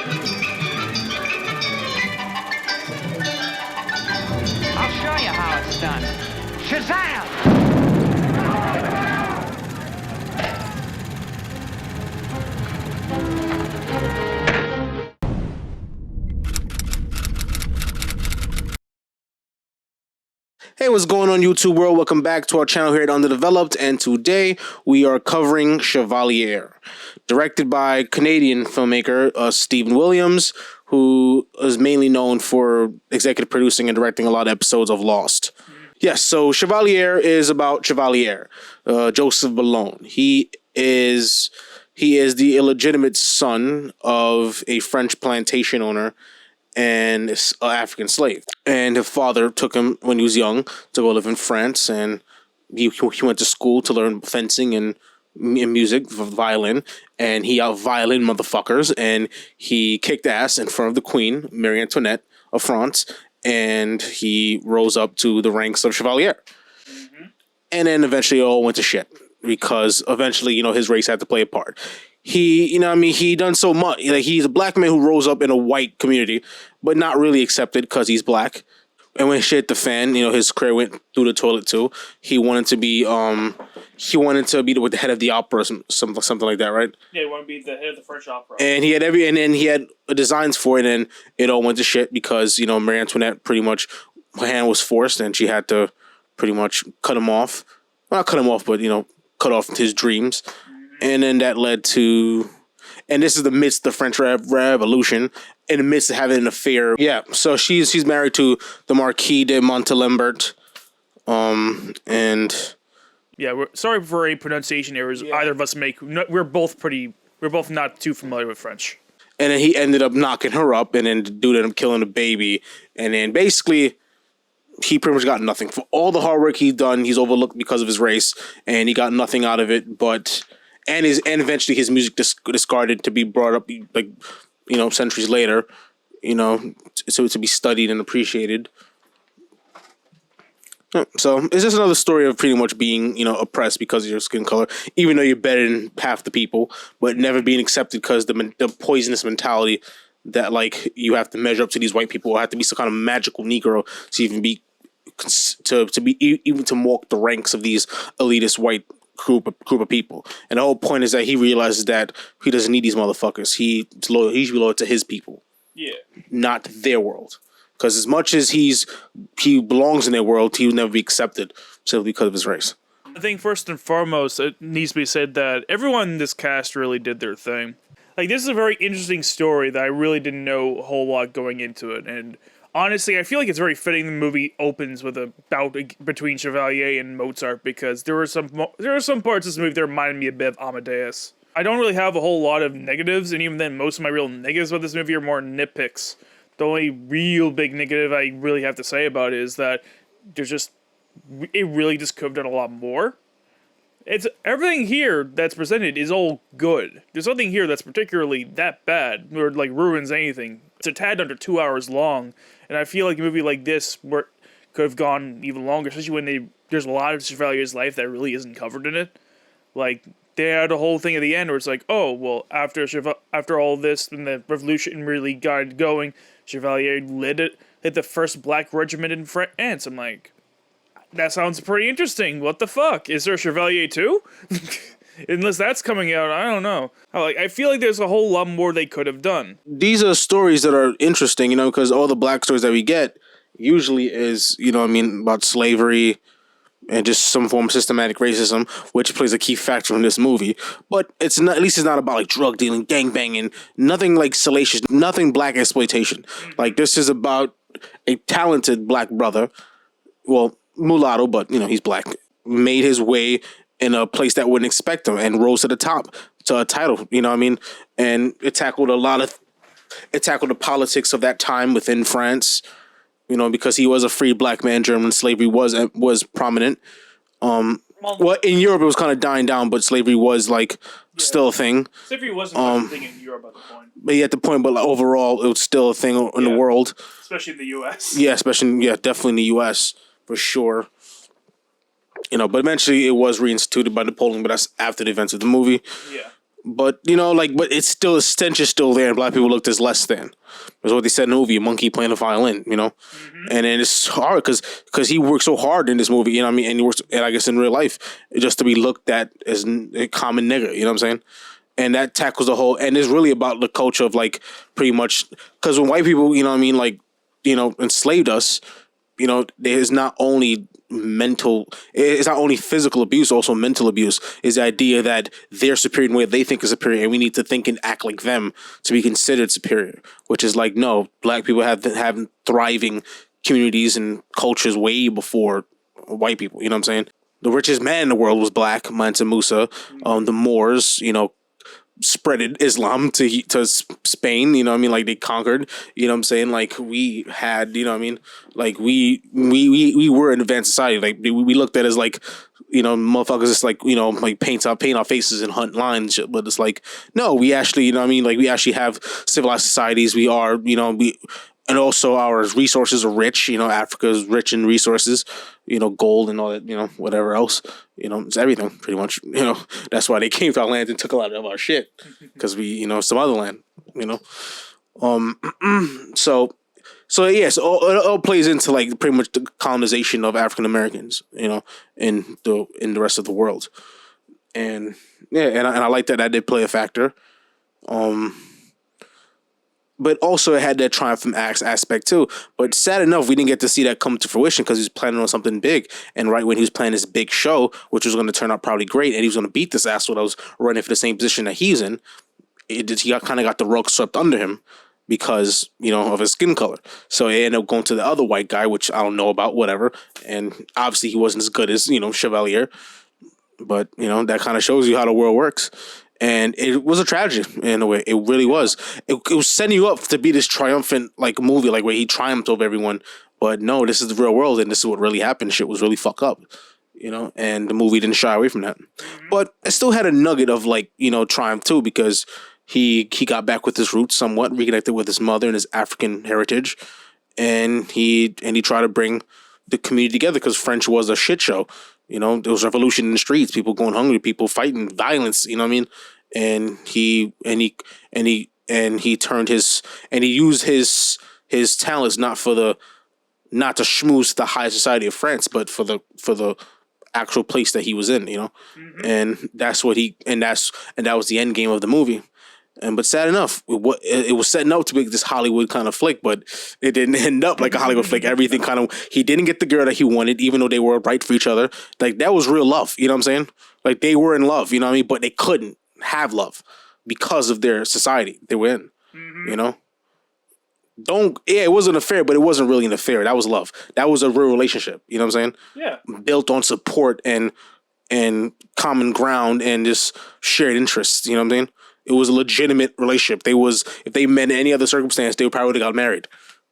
I'll show you how it's done. Shazam! Hey, what's going on, YouTube world? Welcome back to our channel here at Underdeveloped, and today we are covering Chevalier, directed by Canadian filmmaker Stephen Williams, who is mainly known for executive producing and directing a lot of episodes of Lost. Yes, so Chevalier is about Chevalier, Joseph Bologne. He is the illegitimate son of a French plantation owner and an African slave. And his father took him when he was young to go live in France, and he went to school to learn fencing and music, violin, and he out-violin motherfuckers, and he kicked ass in front of the Queen, Marie Antoinette of France, and he rose up to the ranks of Chevalier. Mm-hmm. And then eventually it all went to shit, because eventually, his race had to play a part. He done so much. Like, he's a black man who rose up in a white community, but not really accepted because he's black. And when shit hit the fan, his career went through the toilet too. He wanted to be the head of the opera, something like that, right? Yeah, he wanted to be the head of the French opera. And then he had designs for it, and it all went to shit because Marie Antoinette pretty much, her hand was forced, and she had to pretty much cut him off. Well, not cut him off, but cut off his dreams. And then that led to, and this is the midst of the French Revolution, in the midst of having an affair. Yeah, so she's married to the Marquis de Montalembert, and yeah, we're sorry for any pronunciation errors either of us make. We're both not too familiar with French. And then he ended up knocking her up, and then the dude ended up killing the baby, and then basically he pretty much got nothing for all the hard work he's done. He's overlooked because of his race, and he got nothing out of it, but. And eventually his music discarded to be brought up, centuries later, so to be studied and appreciated. So it's just another story of pretty much being, oppressed because of your skin color, even though you're better than half the people, but never being accepted because the poisonous mentality that, like, you have to measure up to these white people, or have to be some kind of magical Negro to even be even to walk the ranks of these elitist white group of people. And the whole point is that he realizes that he doesn't need these motherfuckers. He should be loyal to his people, not their world. Because as much as he belongs in their world, he will never be accepted simply because of his race. I think first and foremost, it needs to be said that everyone in this cast really did their thing. Like, this is a very interesting story that I really didn't know a whole lot going into it, and honestly, I feel like it's very fitting the movie opens with a bout between Chevalier and Mozart, because there are some parts of this movie that reminded me a bit of Amadeus. I don't really have a whole lot of negatives, and even then, most of my real negatives about this movie are more nitpicks. The only real big negative I really have to say about it is that it really just could have done a lot more. It's everything here that's presented is all good. There's nothing here that's particularly that bad or like ruins anything. It's a tad under 2 hours long, and I feel like a movie like this could have gone even longer, especially when there's a lot of Chevalier's life that really isn't covered in it. Like, they had a whole thing at the end where it's like, oh, well, after all this, when the revolution really got going, Chevalier led the first black regiment in France. I'm like, that sounds pretty interesting. What the fuck? Is there a Chevalier 2? Unless that's coming out, I don't know. I feel like there's a whole lot more they could have done. These are stories that are interesting, because all the black stories that we get usually is, about slavery and just some form of systematic racism, which plays a key factor in this movie. But at least it's not about like drug dealing, gang banging, nothing like salacious, nothing black exploitation. Like, this is about a talented black brother, well, mulatto, but he's black, made his way in a place that wouldn't expect him and rose to the top to a title, and it tackled the politics of that time within France, because he was a free black man. German slavery was prominent. Well, in Europe it was kind of dying down, but slavery was still a thing. Slavery wasn't a thing in Europe at the point. But overall it was still a thing in the world. Especially in the US. Yeah, definitely in the US for sure. But eventually it was reinstituted by Napoleon, but that's after the events of the movie. Yeah. But but it's still, the stench is still there, and black people looked as less than. That's what they said in the movie. A monkey playing the violin, and then it's hard because he worked so hard in this movie, and he works, and I guess in real life, just to be looked at as a common nigger, you know what I'm saying? And that tackles the whole, and it's really about the culture of pretty much, because when white people, enslaved us, there's not only it's not only physical abuse, also mental abuse. Is the idea that they're superior in a way they think is superior, and we need to think and act like them to be considered superior. Which is no, black people have thriving communities and cultures way before white people. You know what I'm saying? The richest man in the world was black, Mansa Musa. The Moors, spreaded Islam to Spain, they conquered, we had, we were an advanced society. We looked at it as motherfuckers just paint our faces and hunt lines, but it's no, we actually, we actually have civilized societies. We are, and also our resources are rich. Africa is rich in resources, gold and all that, whatever else, it's everything pretty much. That's why they came to our land and took a lot of our shit, because we, some other land, So yes, it all plays into pretty much the colonization of African Americans, in the rest of the world, and yeah, and I like that did play a factor. But also it had that triumphant aspect too. But sad enough, we didn't get to see that come to fruition because he was planning on something big. And right when he was planning this big show, which was going to turn out probably great, and he was going to beat this asshole that was running for the same position that he's in, he kind of got the rug swept under him because, of his skin color. So it ended up going to the other white guy, which I don't know about, whatever. And obviously he wasn't as good as, Chevalier. But, that kind of shows you how the world works. And it was a tragedy in a way. It really was. It was setting you up to be this triumphant movie, where he triumphed over everyone. But no, this is the real world, and this is what really happened. Shit was really fucked up, And the movie didn't shy away from that. But it still had a nugget of triumph too, because he got back with his roots somewhat, reconnected with his mother and his African heritage, and he tried to bring the community together because French was a shit show. There was revolution in the streets, people going hungry, people fighting, violence. You know what I mean? And he turned he used his talents not to schmooze the high society of France, but for the actual place that he was in. And that's what that was the end game of the movie. But sad enough, it was setting up to be this Hollywood kind of flick, but it didn't end up like a Hollywood flick. Everything he didn't get the girl that he wanted, even though they were right for each other. That was real love. You know what I'm saying? They were in love, you know what I mean? But they couldn't have love because of their society they were in, it wasn't an affair, but it wasn't really an affair. That was love. That was a real relationship. You know what I'm saying? Yeah. Built on support and common ground and just shared interests. You know what I'm saying? It was a legitimate relationship. If they met in any other circumstance, they would probably would have got married.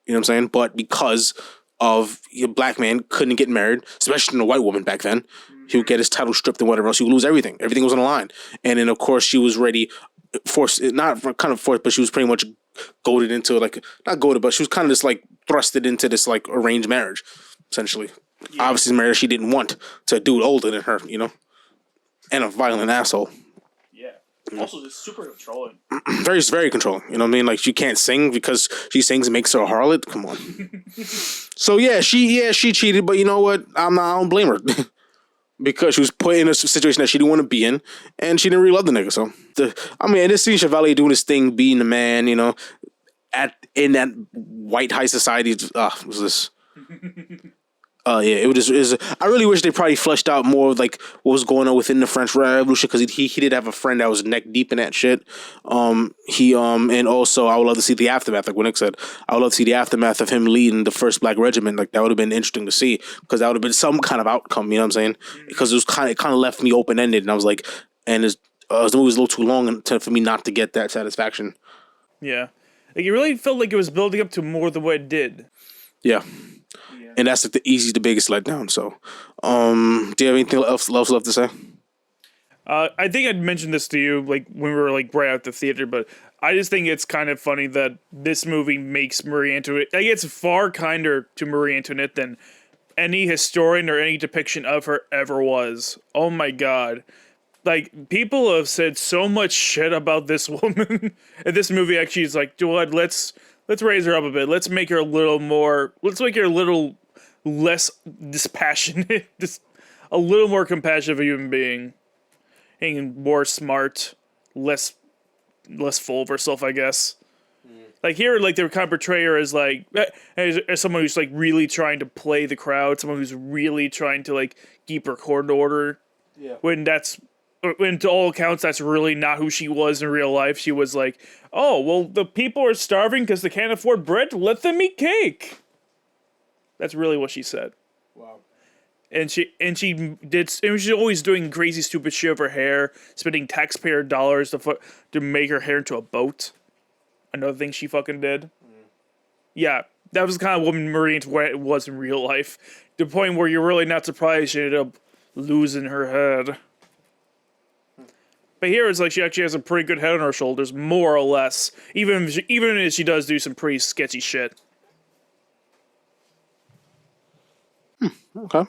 You know what I'm saying? But because of a black man couldn't get married, especially in a white woman back then, he would get his title stripped and whatever else. He would lose everything. Everything was on the line. And then of course she was but she was pretty much goaded into not goaded, but she was kind of just thrusted into this arranged marriage, essentially. Yeah. Obviously, marriage she didn't want to a dude older than her, and a violent asshole. Also, just super controlling. Very, very controlling. You know what I mean? She can't sing because she sings and makes her a harlot. Come on. So she cheated, but you know what? I don't blame her because she was put in a situation that she didn't want to be in, and she didn't really love the nigga. So and this scene, Chevalier doing his thing, being the man, in that white high society. Was this? It was. I really wish they probably fleshed out more of what was going on within the French Revolution, because he did have a friend that was neck deep in that shit. And also I would love to see the aftermath, like what Nick said. I would love to see the aftermath of him leading the first Black Regiment. That would have been interesting to see, because that would have been some kind of outcome. You know what I'm saying? Because it kind of left me open ended, and I was the movie was a little too long for me not to get that satisfaction. Yeah, it really felt like it was building up to more than what it did. Yeah. And that's the biggest letdown. So, do you have anything else left to say? I think I'd mentioned this to you when we were right out the theater, but I just think it's kind of funny that this movie makes Marie Antoinette. It's far kinder to Marie Antoinette than any historian or any depiction of her ever was. Oh my god! like, people have said so much shit about this woman. And this movie actually is like, do what? Let's raise her up a bit. Let's make her a little more. Let's make her a little less dispassionate, just a little more compassionate of a human being, and more smart, less full of herself, I guess. Like here, like they're kind of portray her as like as someone who's like really trying to play the crowd, someone who's really trying to like keep her court in order. Yeah. When to all accounts, that's really not who she was in real life. She was like, oh, well, the people are starving because they can't afford bread. Let them eat cake. That's really what she said. Wow. And she's always doing crazy, stupid shit with her hair, spending taxpayer dollars to make her hair into a boat. Another thing she fucking did. Yeah, that was the kind of woman Marie Antoinette was in real life. To the point where you're really not surprised she ended up losing her head. But here it's like she actually has a pretty good head on her shoulders, more or less. Even if she does do some pretty sketchy shit. Okay.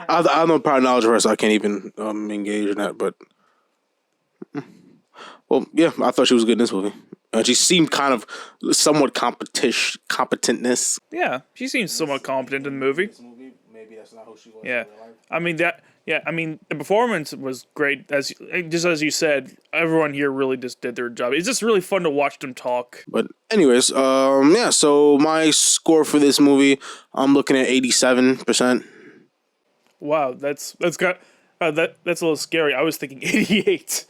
I have no prior knowledge of her, so I can't even engage in that. But well, yeah, I thought she was good in this movie. She seemed kind of somewhat competentness. Yeah, she seems somewhat competent in the movie. Maybe that's not who she was. Yeah, I mean the performance was great. As you said, everyone here really just did their job. It's just really fun to watch them talk. But anyways, yeah. So my score for this movie, I'm looking at 87%. Wow, that's a little scary. I was thinking 88.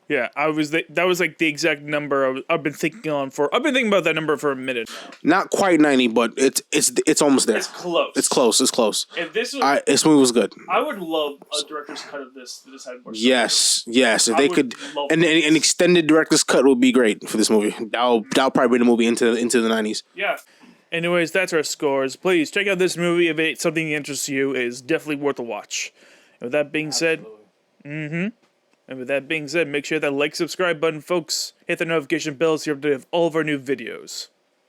Yeah, that was like the exact number I've been thinking about that number for a minute. Not quite 90, but it's almost there. It's close. It's close. If this movie was good. I would love a director's cut of this. This had more. Yes. If they could, an extended director's cut would be great for this movie. That'll probably bring the movie into the 90s. Yeah. Anyways, that's our scores. Please check out this movie if it's something that interests you. It is definitely worth a watch. And with that being said, And with that being said, make sure that like, subscribe button, folks. Hit the notification bell so you're updated with all of our new videos.